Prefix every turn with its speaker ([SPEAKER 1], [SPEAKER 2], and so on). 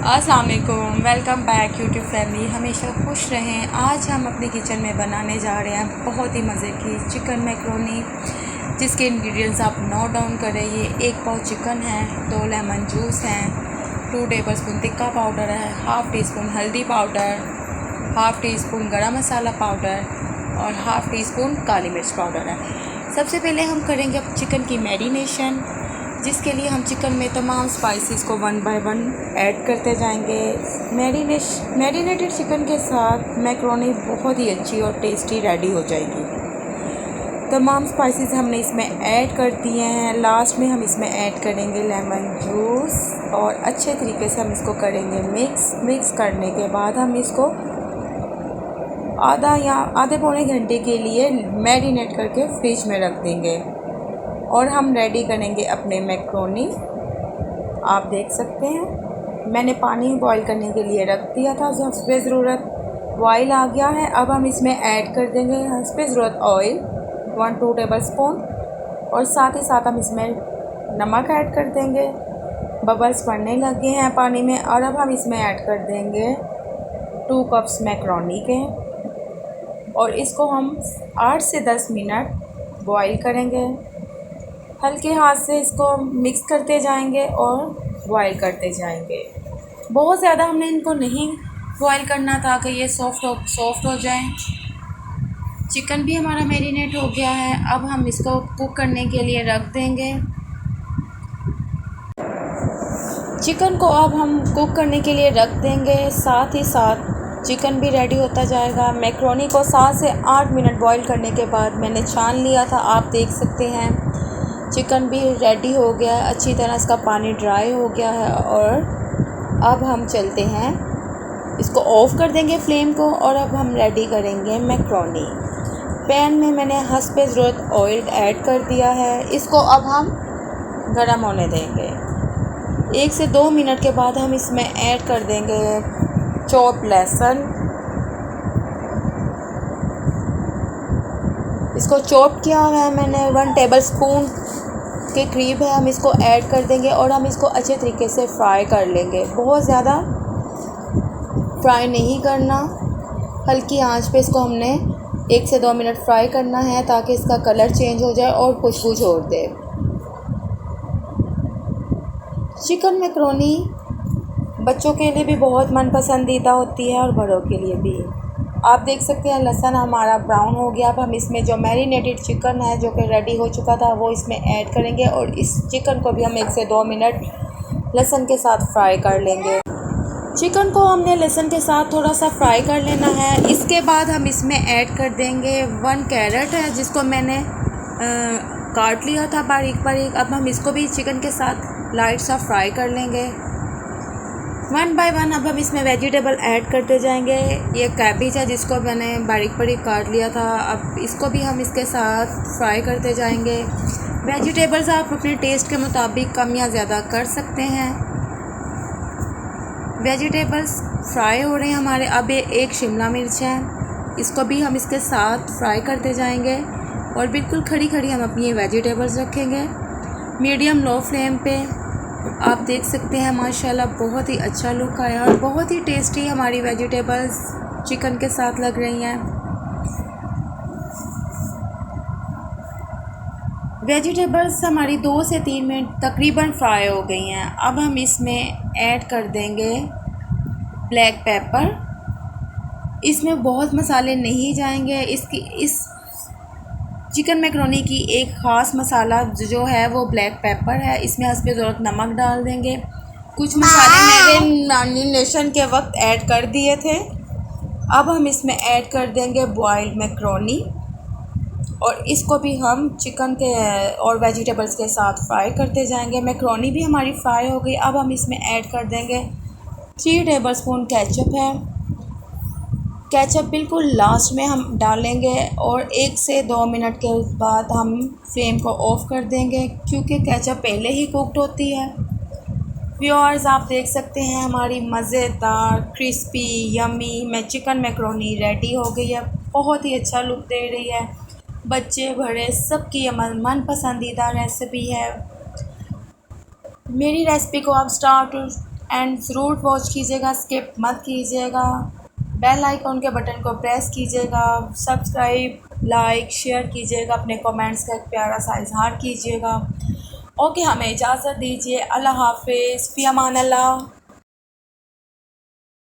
[SPEAKER 1] अस्सलाम वालेकुम, welcome back YouTube family. हमेशा खुश रहें। आज हम अपने किचन में बनाने जा रहे हैं बहुत ही मज़े की चिकन मैकरोनी, जिसके इंग्रेडिएंट्स आप नोट डाउन करें। ये 1 पाव चिकन है, 2 लेमन जूस हैं, 2 टेबलस्पून टिक्का पाउडर है, हाफ़ टी स्पून हल्दी पाउडर, हाफ़ टी स्पून गरम मसाला पाउडर और हाफ़ टी स्पून काली मिर्च पाउडर है। सबसे पहले हम करेंगे अब चिकन की मैरिनेशन, जिसके लिए हम चिकन में तमाम स्पाइसेस को 1 बाय 1 ऐड करते जाएंगे। मैरिनेटेड चिकन के साथ मैकरोनी बहुत ही अच्छी और टेस्टी रेडी हो जाएगी। तमाम स्पाइसेस हमने इसमें ऐड कर दिए हैं। लास्ट में हम इसमें ऐड करेंगे लेमन जूस और अच्छे तरीके से हम इसको करेंगे मिक्स करने के बाद हम इसको आधे पौने घंटे के लिए मैरिनेट करके फ्रिज में रख देंगे और हम रेडी करेंगे अपने मैकरोनी। आप देख सकते हैं मैंने पानी बॉईल करने के लिए रख दिया था, हंसपे ज़रूरत बॉईल आ गया है। अब हम इसमें ऐड कर देंगे हंसपे ज़रूरत ऑयल 1-2 टेबल स्पून और साथ ही साथ हम इसमें नमक ऐड कर देंगे। बबल्स पड़ने लगे हैं पानी में और अब हम इसमें ऐड कर देंगे 2 कप्स मैकरोनी के और इसको हम 8 से 10 मिनट बॉईल करेंगे। हल्के हाथ से इसको मिक्स करते जाएंगे और बॉईल करते जाएंगे। बहुत ज़्यादा हमने इनको नहीं बॉईल करना ताकि ये सॉफ्ट हो जाएं। चिकन भी हमारा मैरिनेट हो गया है। अब हम इसको कुक करने के लिए रख देंगे। चिकन को अब हम कुक करने के लिए रख देंगे। साथ ही साथ चिकन भी रेडी होता जाएगा। मैकरोनी को 7 से 8 मिनट बॉईल करने के बाद मैंने छान लिया था, आप देख सकते हैं। चिकन भी रेडी हो गया है, अच्छी तरह इसका पानी ड्राई हो गया है और अब हम चलते हैं, इसको ऑफ़ कर देंगे फ्लेम को और अब हम रेडी करेंगे मैकरोनी। पैन में मैंने हंसपे ज़रूरत ऑयल ऐड कर दिया है। इसको अब हम गरम होने देंगे। 1 से 2 मिनट के बाद हम इसमें ऐड कर देंगे चॉप लहसुन। इसको चॉप किया हुआ है मैंने 1 टेबल स्पून के करीब है। हम इसको ऐड कर देंगे और हम इसको अच्छे तरीके से फ्राई कर लेंगे। बहुत ज़्यादा फ्राई नहीं करना, हल्की आंच पे इसको हमने 1 से 2 मिनट फ्राई करना है ताकि इसका कलर चेंज हो जाए और खुशबू छोड़ दे। चिकन मैकरोनी बच्चों के लिए भी बहुत मन पसंदीदा होती है और बड़ों के लिए भी। आप देख सकते हैं लहसुन हमारा ब्राउन हो गया। अब हम इसमें जो मैरिनेटेड चिकन है जो कि रेडी हो चुका था वो इसमें ऐड करेंगे और इस चिकन को भी हम 1 से 2 मिनट लहसुन के साथ फ्राई कर लेंगे। चिकन को हमने लहसुन के साथ थोड़ा सा फ्राई कर लेना है। इसके बाद हम इसमें ऐड कर देंगे 1 कैरेट है, जिसको मैंने काट लिया था बारीक बारीक। अब हम इसको भी चिकन के साथ लाइट सा फ्राई कर लेंगे। 1 बाय 1 अब हम इसमें वेजिटेबल ऐड करते जाएंगे। ये कैबेज है जिसको मैंने बारीक बारीक काट लिया था। अब इसको भी हम इसके साथ फ्राई करते जाएंगे। वेजिटेबल्स आप अपने टेस्ट के मुताबिक कम या ज़्यादा कर सकते हैं। वेजिटेबल्स फ्राई हो रहे हैं हमारे। अब ये 1 शिमला मिर्च है, इसको भी हम इसके साथ फ्राई करते जाएंगे और बिल्कुल खड़ी खड़ी हम अपनी वेजिटेबल्स रखेंगे मीडियम लो फ्लेम पे। आप देख सकते हैं माशाल्लाह बहुत ही अच्छा लुक आया और बहुत ही टेस्टी हमारी वेजिटेबल्स चिकन के साथ लग रही हैं। वेजिटेबल्स हमारी 2 से 3 मिनट तकरीबन फ्राई हो गई हैं। अब हम इसमें ऐड कर देंगे ब्लैक पेपर। इसमें बहुत मसाले नहीं जाएंगे। इस चिकन मैकरोनी की एक ख़ास मसाला जो है वो ब्लैक पेपर है। इसमें हस्बे ज़रूरत नमक डाल देंगे। कुछ मसाले मैंने मैरिनेशन के वक्त ऐड कर दिए थे। अब हम इसमें ऐड कर देंगे बॉइल्ड मैकरोनी और इसको भी हम चिकन के और वेजिटेबल्स के साथ फ्राई करते जाएंगे। मैकरोनी भी हमारी फ्राई हो गई। अब हम इसमें ऐड कर देंगे 3 टेबल स्पून केचप है। केचप बिल्कुल लास्ट में हम डालेंगे और 1 से 2 मिनट के बाद हम फ्लेम को ऑफ़ कर देंगे क्योंकि केचप पहले ही कुक्ड होती है। व्यूअर्स आप देख सकते हैं हमारी मज़ेदार crispy yummy chicken macaroni ready हो गई है। बहुत ही अच्छा लुक दे रही है। बच्चे बड़े सबकी मन पसंदीदा रेसिपी है। मेरी रेसिपी को आप स्टार्ट टू एंड ज़रूर वॉच कीजिएगा, स्किप मत कीजिएगा। बेल आइकॉन के बटन को प्रेस कीजिएगा, सब्सक्राइब, लाइक, शेयर कीजिएगा, अपने कमेंट्स का एक प्यारा सा इजहार कीजिएगा। ओके, हमें इजाज़त दीजिए। अल्लाह हाफ़िज़, फ़ी अमान अल्लाह।